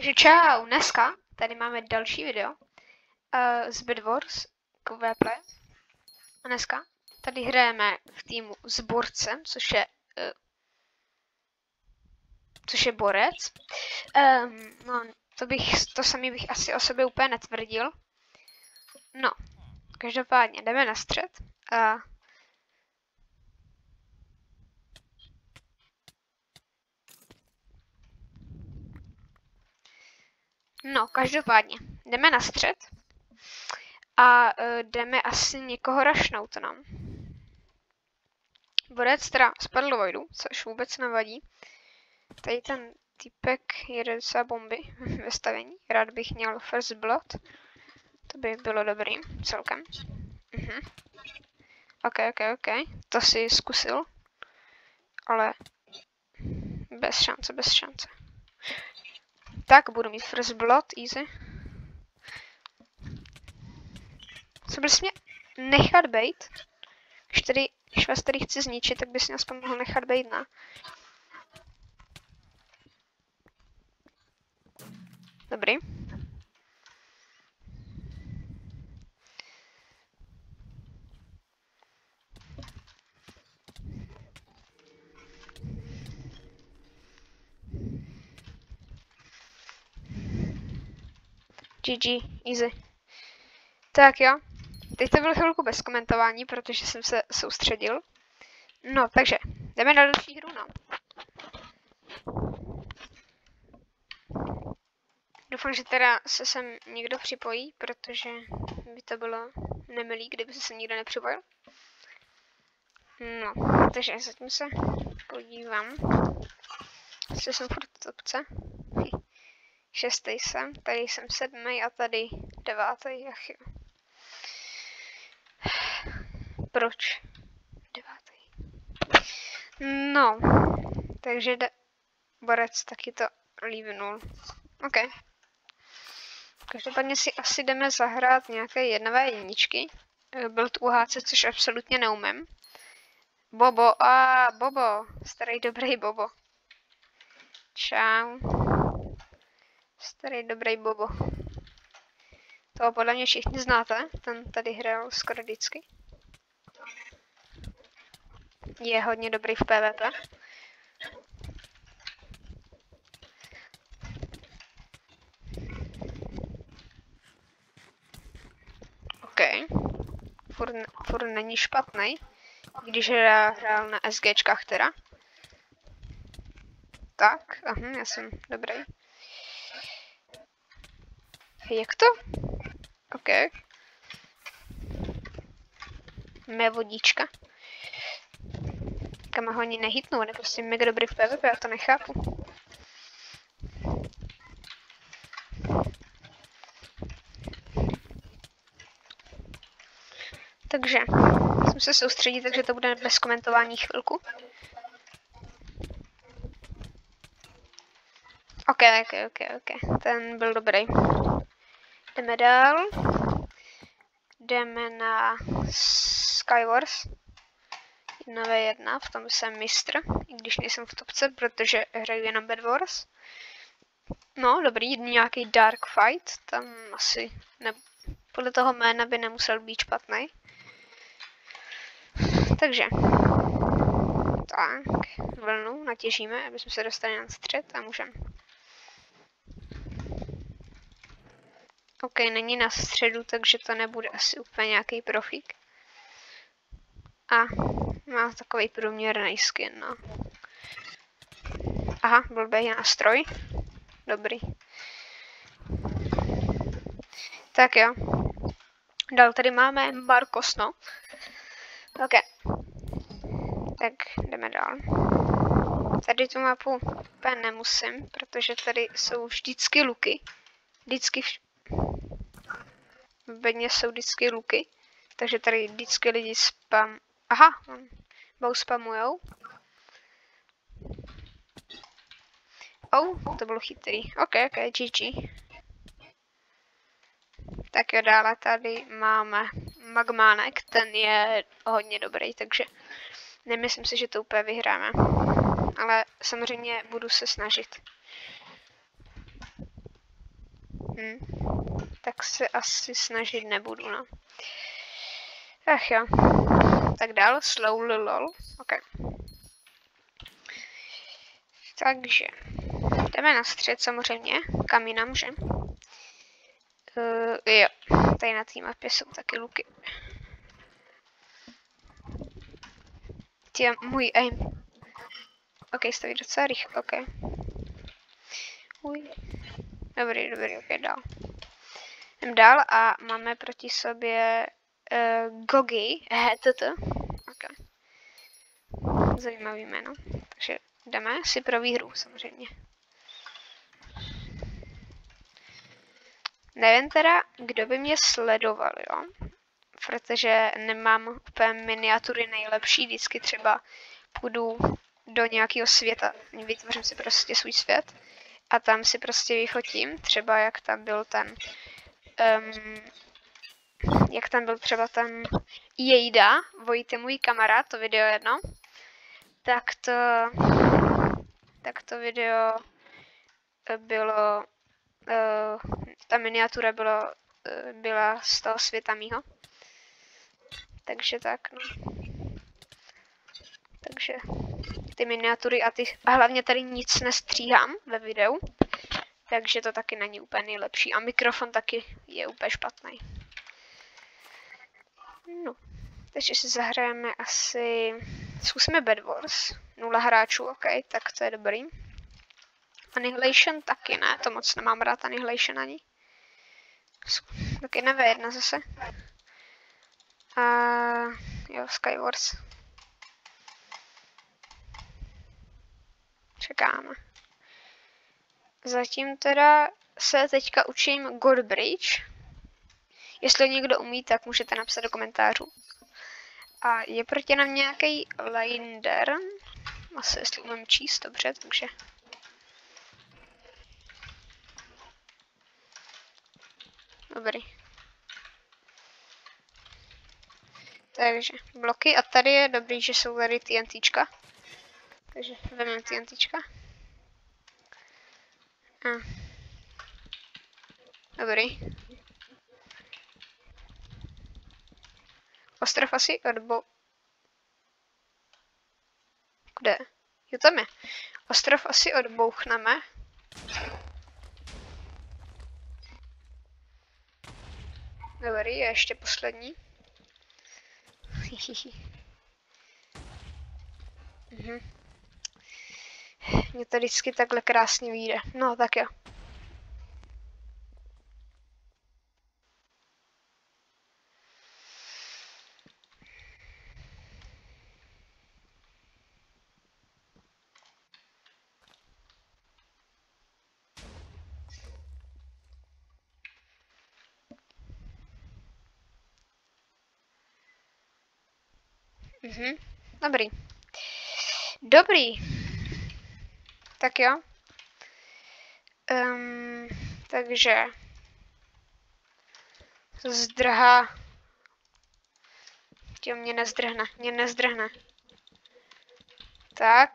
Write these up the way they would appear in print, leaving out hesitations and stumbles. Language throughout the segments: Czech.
Takže čau, dneska tady máme další video z Bed Wars QVP. A dneska tady hrajeme v týmu s borcem, což je borec. No, to samý bych asi o sobě úplně netvrdil. No, každopádně jdeme na střed. No, každopádně jdeme na střed a jdeme asi někoho rašnout nám. Borec teda spadl do vojdu, což vůbec nevadí. Tady ten týpek jede docela bomby ve stavení. Rád bych měl first blood. To by bylo dobrý celkem. Ok. To si zkusil. Ale bez šance. Tak, budu mít first blood, easy. Co bys mě nechat bejt? Když vás tady chci zničit, tak bys mě aspoň mohl nechat bejt, ne? Dobrý. GG, easy. Tak jo. Teď to bylo chvilku bez komentování, protože jsem se soustředil. No, takže jdeme na další hru, no. Doufám, že teda se sem někdo připojí, protože by to bylo nemilý, kdyby se sem nikdo nepřipojil. No, takže zatím se podívám. Jestli jsem furt v topce. 6. jsem, tady jsem 7. a tady 9. Ach jo. Proč 9? No, takže borec taky to líbnul. Ok. Každopádně si asi jdeme zahrát nějaké 1v1. Build UHC, což absolutně neumím. Bobo, Bobo, starý dobrý Bobo. Čau. Starý dobrý Bobo. Toho podle mě všichni znáte, ten tady hrál skoro vždycky. Je hodně dobrý v PvP. OK. Furt není špatný, když hrál na SGčkách teda. Tak, já jsem dobrý. Jak to? OK. Mé vodička. Kam ho ani nehytnou, on je prostě mega dobrý v PvP, já to nechápu. Takže, musím se soustředit, takže to bude bez komentování chvilku. OK. Ten byl dobrý. Jdeme dál. Jdeme na Skywars. 1v1, v tom jsem mistr, i když nejsem v topce, protože hraju jenom Bed Wars. No, dobrý, nějaký Dark Fight, tam asi podle toho jména by nemusel být špatný. Takže, tak, vlnu natěžíme, aby jsme se dostali na střed a můžeme. OK, není na středu, takže to nebude asi úplně nějaký profík. A má takový průměrný skin, no. Aha, blbý nástroj. Dobrý. Tak jo. Dál tady máme Marcos, no. OK. Tak jdeme dál. Tady tu mapu úplně nemusím, protože tady jsou vždycky luky. V bedně jsou vždycky luky. Takže tady vždycky lidi spamujou. To bylo chytrý. OK, GG. Tak jo, dále tady máme Magmánek, ten je hodně dobrý, takže nemyslím si, že to úplně vyhráme. Ale samozřejmě budu se snažit. Tak se asi snažit nebudu, no. Ach jo. Tak dál, slowly lol. OK. Takže jdeme na střed samozřejmě, kam jinam, že? Jo, tady na té mapě jsou taky luky. Tě, můj aim. OK, staví docela rychle, OK. Uj. Dobrý, OK, dál. Jdem dál a máme proti sobě Gogi, OK. Zajímavý jméno, takže jdeme si pro výhru samozřejmě. Nevím teda, kdo by mě sledoval, jo? Protože nemám úplně miniatury nejlepší, vždycky třeba půjdu do nějakého světa, vytvořím si prostě svůj svět a tam si prostě vyfotím, třeba jak tam byl ten, jak tam byl třeba ten Jejda, Vojte můj kamarád, to video jedno, tak to video bylo, ta miniatura byla z toho světa mýho. Takže tak, no. Takže ty miniatury a hlavně tady nic nestříhám ve videu. Takže to taky není úplně nejlepší. A mikrofon taky je úplně špatný. No. Takže si zahrajeme asi... Zkusíme Bed Wars. 0 hráčů, OK, tak to je dobrý. Annihilation taky ne, to moc nemám rád Annihilation ani. Taky ne V1 zase. A jo, Skywars. Čekáme. Zatím teda se teďka učím Godbridge. Jestli někdo umí, tak můžete napsat do komentářů. A je proti nám nějaký Linder. Asi jestli umím číst dobře, takže... Dobrý. Takže bloky a tady je dobrý, že jsou tady TNTčka. Takže vezmeme TNTčka. Dobrý. Ostrov asi Kde? Jo, tam je. Ostrov asi odbouchneme. Dobrý, je ještě poslední. Mně to vždycky takhle krásně vyjde. No, tak jo. Dobrý. Dobrý. Tak jo. Takže zdrhá. Těm mě nezdrhne. Tak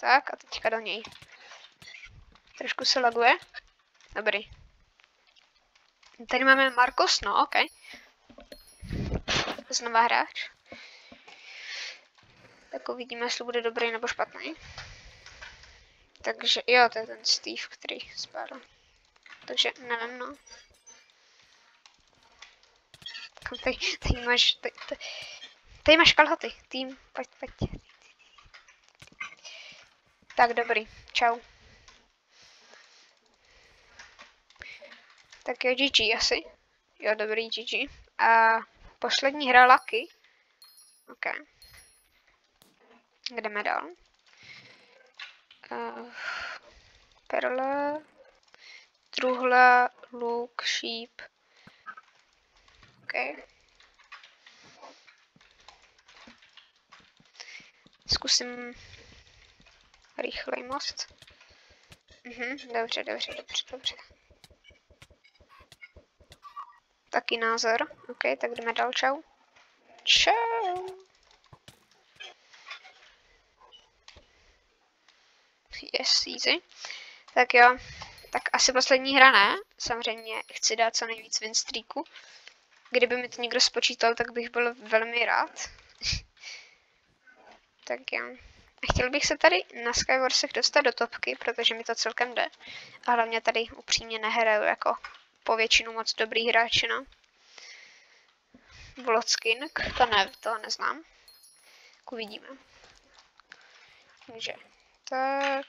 a teďka do něj. Trošku se laguje. Dobrý. Tady máme Marcos, no, OK. Znova hráč. Tak uvidíme, jestli bude dobrý nebo špatný. Takže jo, to je ten Steve, který spadl. Takže nevím, no. Tady máš kalhoty. Tým, pojď. Tak, dobrý. Čau. Tak jo, GG asi. Jo, dobrý, GG. A poslední hra Lucky. OK. Jdeme dál. Perle. Truhla, luk, šíp. OK. Zkusím rychlej most. Dobře. Taky názor. OK, tak jdeme dál, čau. Čau. Yes, easy. Tak jo, tak asi poslední hra ne. Samozřejmě chci dát co nejvíc win streaku. Kdyby mi to někdo spočítal, tak bych byl velmi rád. Tak jo. A chtěl bych se tady na Skywarsech dostat do topky, protože mi to celkem jde. A hlavně tady upřímně nehraju jako po většinu moc dobrý hráči, no. Bloodskink, to neznám. Uvidíme. Takže, tak.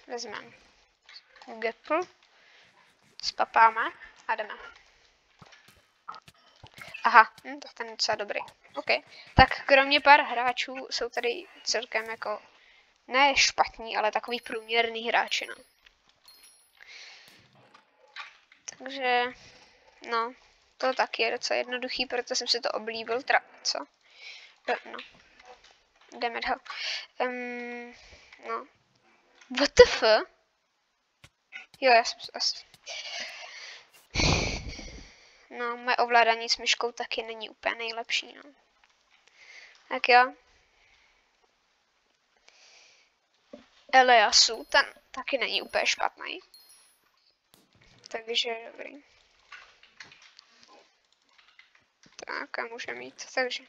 Vezmeme Gapple, spapáme a jdeme. Aha, tak ten je docela dobrý. OK. Tak kromě pár hráčů jsou tady celkem jako ne špatní, ale takový průměrný hráči, no. Takže, no, to taky je docela jednoduchý, proto jsem si to oblíbil, co? No. Jdeme dál. No. What the f? Jo, já jsem asi... No, moje ovládání s myškou taky není úplně nejlepší, no. Tak jo. Eliasu, ten taky není úplně špatný. Takže dobrý. Tak a může mít, takže.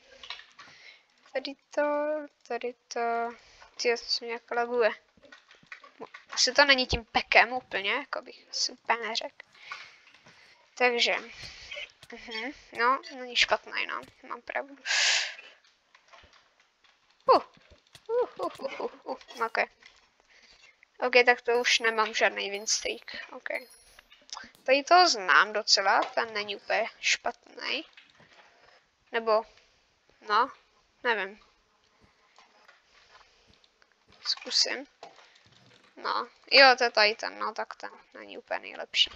Tady to. Tyjo, to se mě jako laguje. Asi to není tím pekem úplně, jako bych si úplně neřekl. Takže. No, není špatný, no, mám pravdu. OK. OK, tak to už nemám žádný win streak. OK. Tady to znám docela, ten není úplně špatný. Nebo, no, nevím. Zkusím. No, jo, to je tady ten, no, tak ten není úplně nejlepší.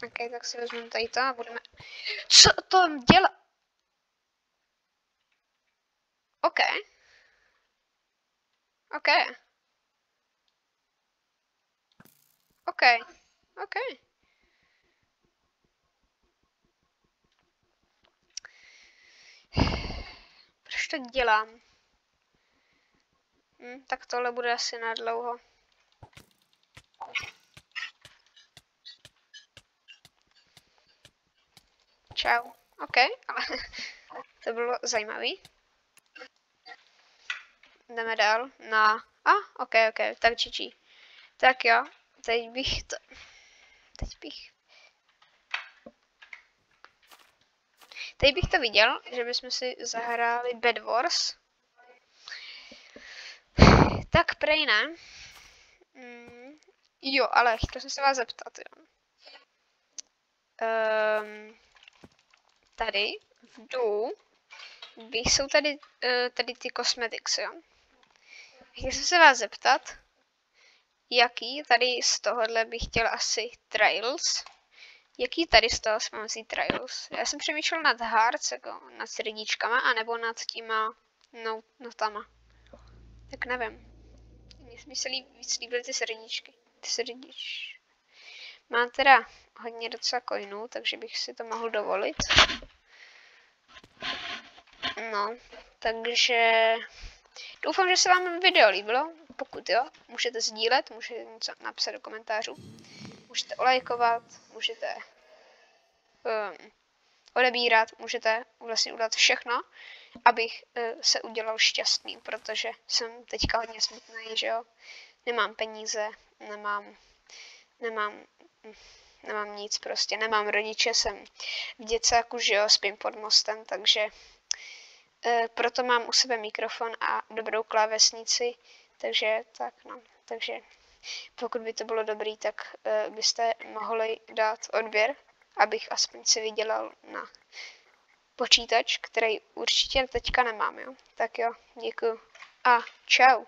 OK, tak si vezmeme tady to a budeme... Co to dělá? OK. OK. OK. OK. Proč to dělám? Tak tohle bude asi na dlouho. Čau. OK, ale to bylo zajímavý. Jdeme dál na... OK, tak GG. Tak jo, teď bych to viděl, že bychom si zahráli Bed Wars. Tak prej ne. Jo, ale chtěl jsem se vás zeptat, jo. Tady vdu jsou tady ty cosmetics, jo. Chtěl jsem se vás zeptat, jaký tady z tohohle bych chtěl asi trials. Jaký tady z toho mám vzít trials? Já jsem přemýšlel nad hearts, jako nad srdíčkama, anebo nad těma notama. Tak nevím. Mně se víc líbily ty srdíčky. Mám teda hodně docela coinů, takže bych si to mohl dovolit. No, takže doufám, že se vám video líbilo. Pokud jo, můžete sdílet, můžete něco napsat do komentářů. Můžete olajkovat, můžete odebírat, můžete vlastně udělat všechno, abych se udělal šťastný, protože jsem teďka hodně smutný, že jo. Nemám peníze, nemám nic prostě, nemám rodiče, jsem v děcáku, že jo, spím pod mostem, takže proto mám u sebe mikrofon a dobrou klávesnici, takže tak no, takže pokud by to bylo dobrý, tak byste mohli dát odběr, abych aspoň si vydělal na počítač, který určitě teďka nemám, jo. Tak jo, děkuju a čau.